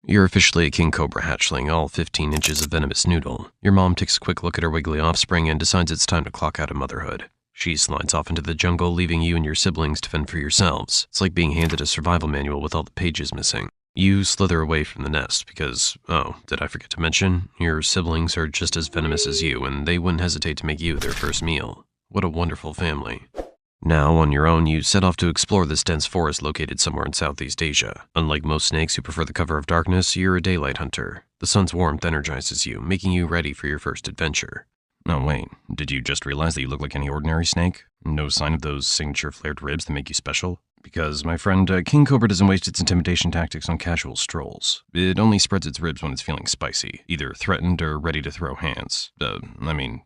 You're officially a king cobra hatchling, all 15 inches of venomous noodle. Your mom takes a quick look at her wiggly offspring and decides it's time to clock out of motherhood. She slides off into the jungle, leaving you and your siblings to fend for yourselves. It's like being handed a survival manual with all the pages missing. You slither away from the nest because, oh, did I forget to mention? Your siblings are just as venomous as you, and they wouldn't hesitate to make you their first meal. What a wonderful family. Now, on your own, you set off to explore this dense forest located somewhere in Southeast Asia. Unlike most snakes who prefer the cover of darkness, you're a daylight hunter. The sun's warmth energizes you, making you ready for your first adventure. Oh wait, did you just realize that you look like any ordinary snake? No sign of those signature flared ribs that make you special? Because, my friend, King Cobra doesn't waste its intimidation tactics on casual strolls. It only spreads its ribs when it's feeling spicy, either threatened or ready to throw hands.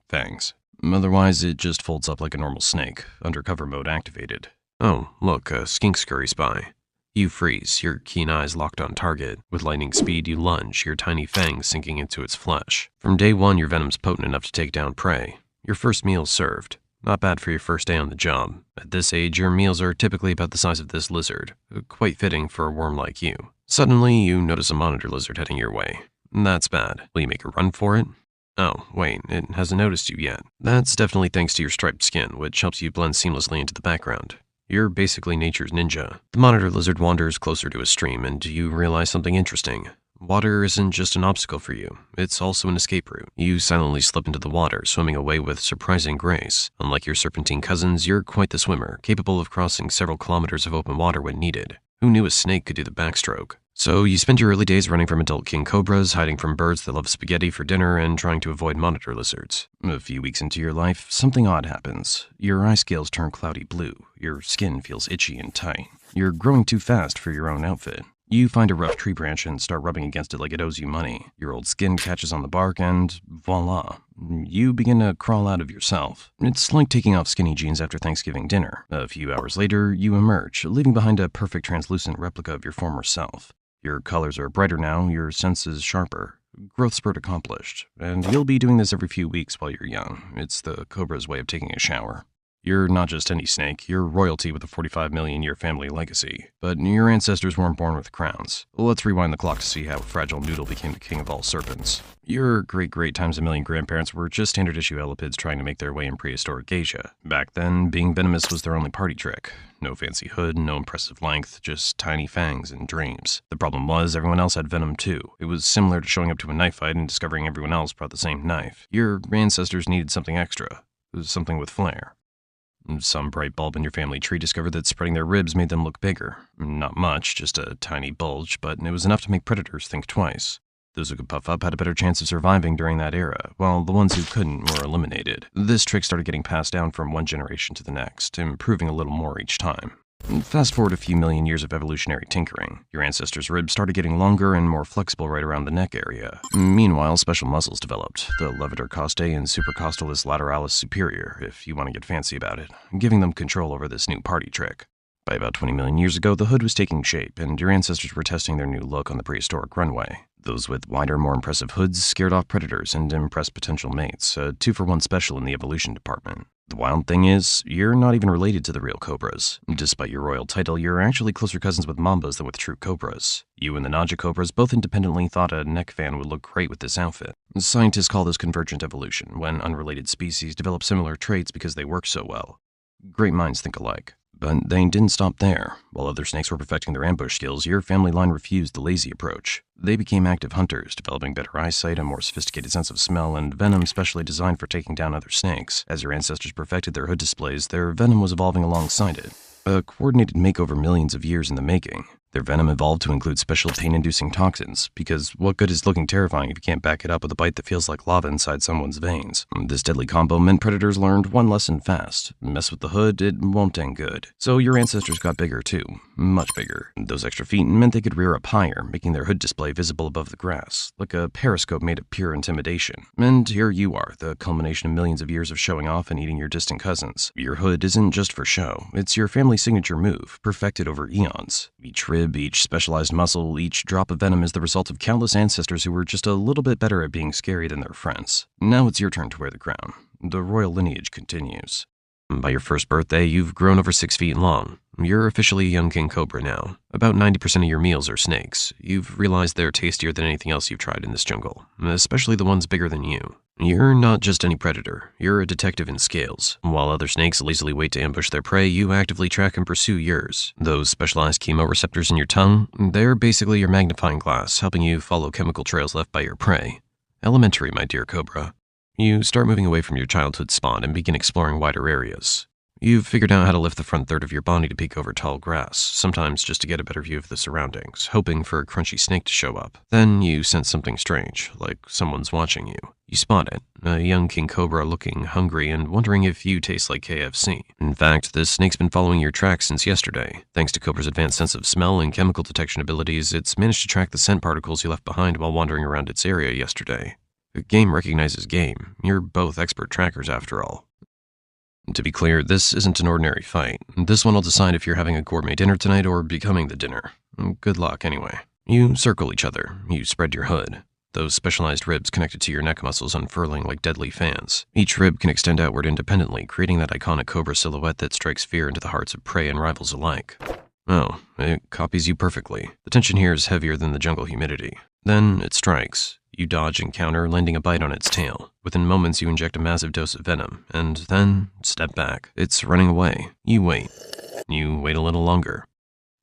Fangs. Otherwise, it just folds up like a normal snake, undercover mode activated. Oh, look, a skink scurry spy. You freeze, your keen eyes locked on target. With lightning speed, you lunge, your tiny fangs sinking into its flesh. From day one, your venom's potent enough to take down prey. Your first meal's served. Not bad for your first day on the job. At this age, your meals are typically about the size of this lizard, quite fitting for a worm like you. Suddenly, you notice a monitor lizard heading your way. That's bad. Will you make a run for it? Oh, wait, it hasn't noticed you yet. That's definitely thanks to your striped skin, which helps you blend seamlessly into the background. You're basically nature's ninja. The monitor lizard wanders closer to a stream, and you realize something interesting. Water isn't just an obstacle for you, it's also an escape route. You silently slip into the water, swimming away with surprising grace. Unlike your serpentine cousins, you're quite the swimmer, capable of crossing several kilometers of open water when needed. Who knew a snake could do the backstroke? So you spend your early days running from adult king cobras, hiding from birds that love spaghetti for dinner, and trying to avoid monitor lizards. A few weeks into your life, something odd happens. Your eye scales turn cloudy blue. Your skin feels itchy and tight. You're growing too fast for your own outfit. You find a rough tree branch and start rubbing against it like it owes you money. Your old skin catches on the bark and voila, you begin to crawl out of yourself. It's like taking off skinny jeans after Thanksgiving dinner. A few hours later, you emerge, leaving behind a perfect translucent replica of your former self. Your colors are brighter now, your senses sharper. Growth spurt accomplished, and you'll be doing this every few weeks while you're young. It's the cobra's way of taking a shower. You're not just any snake, you're royalty with a 45 million year family legacy. But your ancestors weren't born with crowns. Let's rewind the clock to see how Fragile Noodle became the king of all serpents. Your great times a million grandparents were just standard issue elepids trying to make their way in prehistoric Asia. Back then, being venomous was their only party trick. No fancy hood, no impressive length, just tiny fangs and dreams. The problem was, everyone else had venom too. It was similar to showing up to a knife fight and discovering everyone else brought the same knife. Your ancestors needed something extra. Something with flair. Some bright bulb in your family tree discovered that spreading their ribs made them look bigger. Not much, just a tiny bulge, but it was enough to make predators think twice. Those who could puff up had a better chance of surviving during that era, while the ones who couldn't were eliminated. This trick started getting passed down from one generation to the next, improving a little more each time. Fast forward a few million years of evolutionary tinkering. Your ancestors' ribs started getting longer and more flexible right around the neck area. Meanwhile, special muscles developed, the levator costae and supercostalis lateralis superior, if you want to get fancy about it, giving them control over this new party trick. By about 20 million years ago, the hood was taking shape, and your ancestors were testing their new look on the prehistoric runway. Those with wider, more impressive hoods scared off predators and impressed potential mates, a 2-for-1 special in the evolution department. The wild thing is, you're not even related to the real cobras. Despite your royal title, you're actually closer cousins with mambas than with true cobras. You and the Naja cobras both independently thought a neck fan would look great with this outfit. Scientists call this convergent evolution, when unrelated species develop similar traits because they work so well. Great minds think alike. But they didn't stop there. While other snakes were perfecting their ambush skills, your family line refused the lazy approach. They became active hunters, developing better eyesight, a more sophisticated sense of smell, and venom specially designed for taking down other snakes. As your ancestors perfected their hood displays, their venom was evolving alongside it. A coordinated makeover millions of years in the making. Their venom evolved to include special pain-inducing toxins, because what good is looking terrifying if you can't back it up with a bite that feels like lava inside someone's veins? This deadly combo meant predators learned one lesson fast. Mess with the hood, it won't end good. So your ancestors got bigger too. Much bigger. Those extra feet meant they could rear up higher, making their hood display visible above the grass, like a periscope made of pure intimidation. And here you are, the culmination of millions of years of showing off and eating your distant cousins. Your hood isn't just for show. It's your family signature move, perfected over eons. Each rib, each specialized muscle, each drop of venom is the result of countless ancestors who were just a little bit better at being scary than their friends. Now it's your turn to wear the crown. The royal lineage continues. By your first birthday, you've grown over 6 feet long. You're officially a young king cobra now. About 90% of your meals are snakes. You've realized they're tastier than anything else you've tried in this jungle, especially the ones bigger than you. You're not just any predator, you're a detective in scales. While other snakes lazily wait to ambush their prey, you actively track and pursue yours. Those specialized chemoreceptors in your tongue, they're basically your magnifying glass, helping you follow chemical trails left by your prey. Elementary, my dear cobra. You start moving away from your childhood spawn and begin exploring wider areas. You've figured out how to lift the front third of your body to peek over tall grass, sometimes just to get a better view of the surroundings, hoping for a crunchy snake to show up. Then you sense something strange, like someone's watching you. You spot it, a young king cobra looking hungry and wondering if you taste like KFC. In fact, this snake's been following your tracks since yesterday. Thanks to cobra's advanced sense of smell and chemical detection abilities, it's managed to track the scent particles you left behind while wandering around its area yesterday. Game recognizes game. You're both expert trackers after all. To be clear, this isn't an ordinary fight. This one will decide if you're having a gourmet dinner tonight or becoming the dinner. Good luck, anyway. You circle each other. You spread your hood. Those specialized ribs connected to your neck muscles unfurling like deadly fans. Each rib can extend outward independently, creating that iconic cobra silhouette that strikes fear into the hearts of prey and rivals alike. Oh, it copies you perfectly. The tension here is heavier than the jungle humidity. Then it strikes. You dodge and counter, landing a bite on its tail. Within moments, you inject a massive dose of venom, and then step back. It's running away. You wait. You wait a little longer.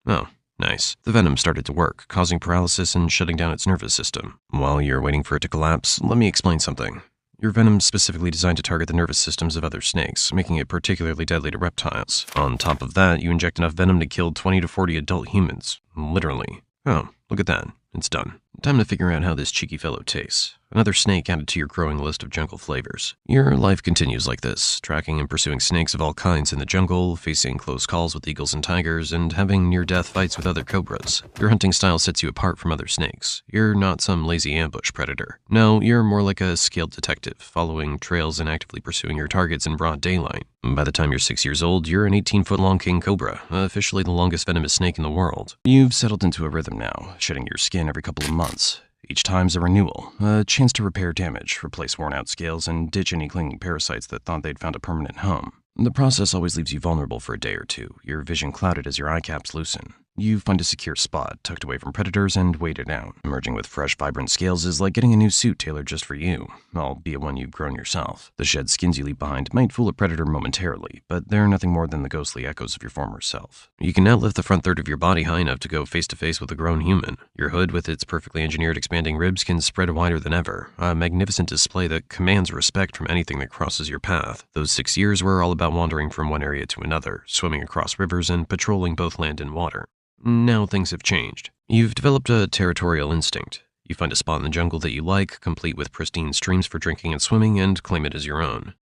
Oh, nice. The venom started to work, causing paralysis and shutting down its nervous system. While you're waiting for it to collapse, let me explain something. Your venom's specifically designed to target the nervous systems of other snakes, making it particularly deadly to reptiles. On top of that, you inject enough venom to kill 20 to 40 adult humans. Literally. Oh, look at that. It's done. Time to figure out how this cheeky fellow tastes. Another snake added to your growing list of jungle flavors. Your life continues like this, tracking and pursuing snakes of all kinds in the jungle, facing close calls with eagles and tigers, and having near-death fights with other cobras. Your hunting style sets you apart from other snakes. You're not some lazy ambush predator. No, you're more like a skilled detective, following trails and actively pursuing your targets in broad daylight. By the time you're 6 years old, you're an 18-foot-long king cobra, officially the longest venomous snake in the world. You've settled into a rhythm now, shedding your skin every couple of months. Each time's a renewal, a chance to repair damage, replace worn-out scales, and ditch any clinging parasites that thought they'd found a permanent home. The process always leaves you vulnerable for a day or two, your vision clouded as your eye caps loosen. You find a secure spot, tucked away from predators, and wait it out. Emerging with fresh, vibrant scales is like getting a new suit tailored just for you, albeit one you've grown yourself. The shed skins you leave behind might fool a predator momentarily, but they're nothing more than the ghostly echoes of your former self. You can now lift the front third of your body high enough to go face-to-face with a grown human. Your hood, with its perfectly engineered expanding ribs, can spread wider than ever, a magnificent display that commands respect from anything that crosses your path. Those 6 years were all about wandering from one area to another, swimming across rivers, and patrolling both land and water. Now things have changed. You've developed a territorial instinct. You find a spot in the jungle that you like, complete with pristine streams for drinking and swimming, and claim it as your own.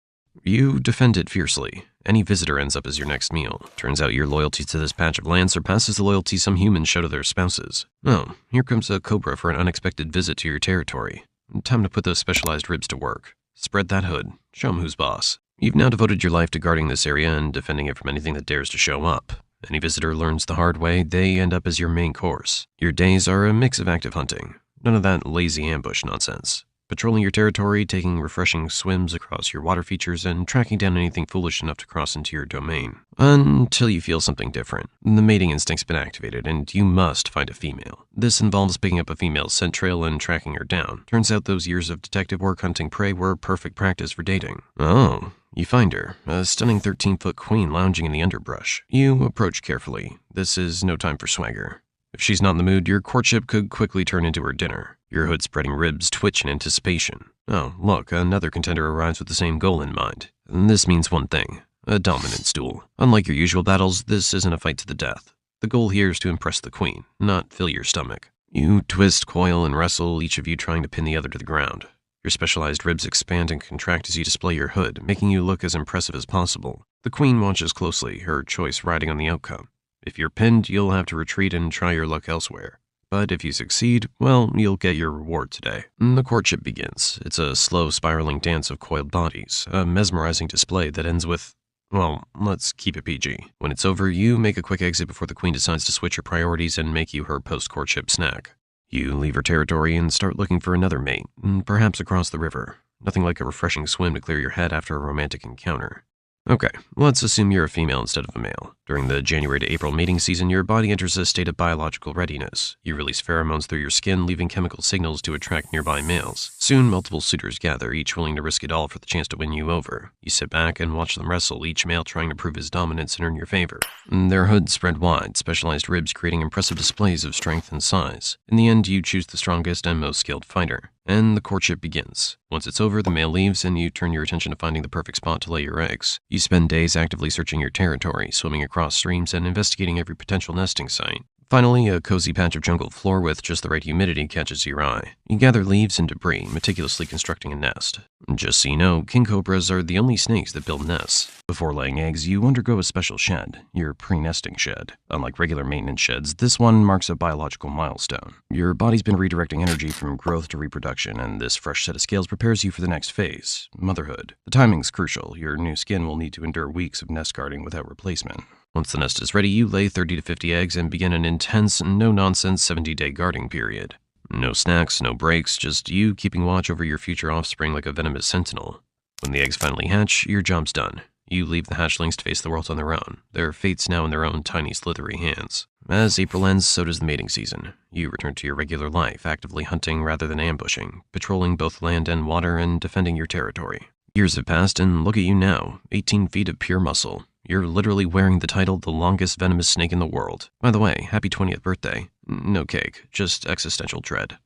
You defend it fiercely. Any visitor ends up as your next meal. Turns out your loyalty to this patch of land surpasses the loyalty some humans show to their spouses. Oh, here comes a cobra for an unexpected visit to your territory. Time to put those specialized ribs to work. Spread that hood. Show 'em who's boss. You've now devoted your life to guarding this area and defending it from anything that dares to show up. Any visitor learns the hard way, they end up as your main course. Your days are a mix of active hunting. None of that lazy ambush nonsense. Patrolling your territory, taking refreshing swims across your water features, and tracking down anything foolish enough to cross into your domain. Until you feel something different. The mating instinct's been activated, and you must find a female. This involves picking up a female's scent trail and tracking her down. Turns out those years of detective work hunting prey were perfect practice for dating. Oh. You find her, a stunning 13-foot queen lounging in the underbrush. You approach carefully. This is no time for swagger. If she's not in the mood, your courtship could quickly turn into her dinner. Your hood-spreading ribs twitch in anticipation. Oh, look, another contender arrives with the same goal in mind. This means one thing, a dominance duel. Unlike your usual battles, this isn't a fight to the death. The goal here is to impress the queen, not fill your stomach. You twist, coil, and wrestle, each of you trying to pin the other to the ground. Your specialized ribs expand and contract as you display your hood, making you look as impressive as possible. The queen watches closely, her choice riding on the outcome. If you're pinned, you'll have to retreat and try your luck elsewhere. But if you succeed, well, you'll get your reward today. The courtship begins. It's a slow, spiraling dance of coiled bodies, a mesmerizing display that ends with, well, let's keep it PG. When it's over, you make a quick exit before the queen decides to switch her priorities and make you her post-courtship snack. You leave her territory and start looking for another mate, perhaps across the river. Nothing like a refreshing swim to clear your head after a romantic encounter. Okay, let's assume you're a female instead of a male. During the January to April mating season, your body enters a state of biological readiness. You release pheromones through your skin, leaving chemical signals to attract nearby males. Soon, multiple suitors gather, each willing to risk it all for the chance to win you over. You sit back and watch them wrestle, each male trying to prove his dominance and earn your favor. Their hoods spread wide, specialized ribs creating impressive displays of strength and size. In the end, you choose the strongest and most skilled fighter. And the courtship begins. Once it's over, the male leaves, and you turn your attention to finding the perfect spot to lay your eggs. You spend days actively searching your territory, swimming across streams, and investigating every potential nesting site. Finally, a cozy patch of jungle floor with just the right humidity catches your eye. You gather leaves and debris, meticulously constructing a nest. Just so you know, king cobras are the only snakes that build nests. Before laying eggs, you undergo a special shed, your pre-nesting shed. Unlike regular maintenance sheds, this one marks a biological milestone. Your body's been redirecting energy from growth to reproduction, and this fresh set of scales prepares you for the next phase, motherhood. The timing's crucial. Your new skin will need to endure weeks of nest guarding without replacement. Once the nest is ready, you lay 30 to 50 eggs and begin an intense, no-nonsense 70-day guarding period. No snacks, no breaks, just you keeping watch over your future offspring like a venomous sentinel. When the eggs finally hatch, your job's done. You leave the hatchlings to face the world on their own, their fates now in their own tiny slithery hands. As April ends, so does the mating season. You return to your regular life, actively hunting rather than ambushing, patrolling both land and water and defending your territory. Years have passed, and look at you now, 18 feet of pure muscle. You're literally wearing the title, the longest venomous snake in the world. By the way, happy 20th birthday. No cake, just existential dread.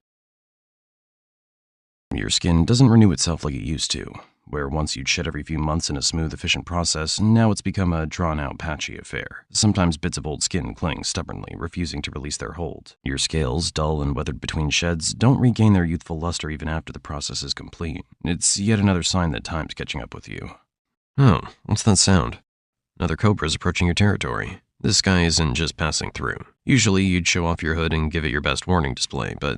Your skin doesn't renew itself like it used to. Where once you'd shed every few months in a smooth, efficient process, now it's become a drawn-out, patchy affair. Sometimes bits of old skin cling stubbornly, refusing to release their hold. Your scales, dull and weathered between sheds, don't regain their youthful luster even after the process is complete. It's yet another sign that time's catching up with you. Oh, what's that sound? Another cobra is approaching your territory. This guy isn't just passing through. Usually you'd show off your hood and give it your best warning display, but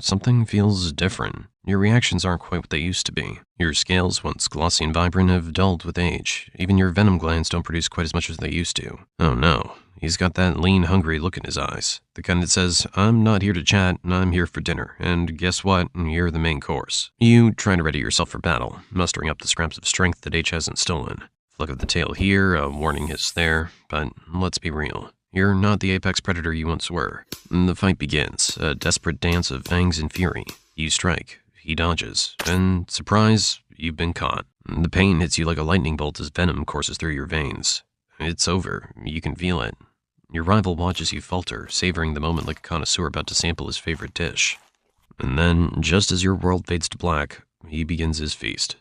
something feels different. Your reactions aren't quite what they used to be. Your scales, once glossy and vibrant, have dulled with age. Even your venom glands don't produce quite as much as they used to. Oh no, he's got that lean, hungry look in his eyes. The kind that says, I'm not here to chat, I'm here for dinner, and guess what? You're the main course. You try to ready yourself for battle, mustering up the scraps of strength that age hasn't stolen. Flick of the tail here, a warning hiss there, but let's be real. You're not the apex predator you once were. The fight begins, a desperate dance of fangs and fury. You strike, he dodges, and surprise, you've been caught. The pain hits you like a lightning bolt as venom courses through your veins. It's over, you can feel it. Your rival watches you falter, savoring the moment like a connoisseur about to sample his favorite dish. And then, just as your world fades to black, he begins his feast.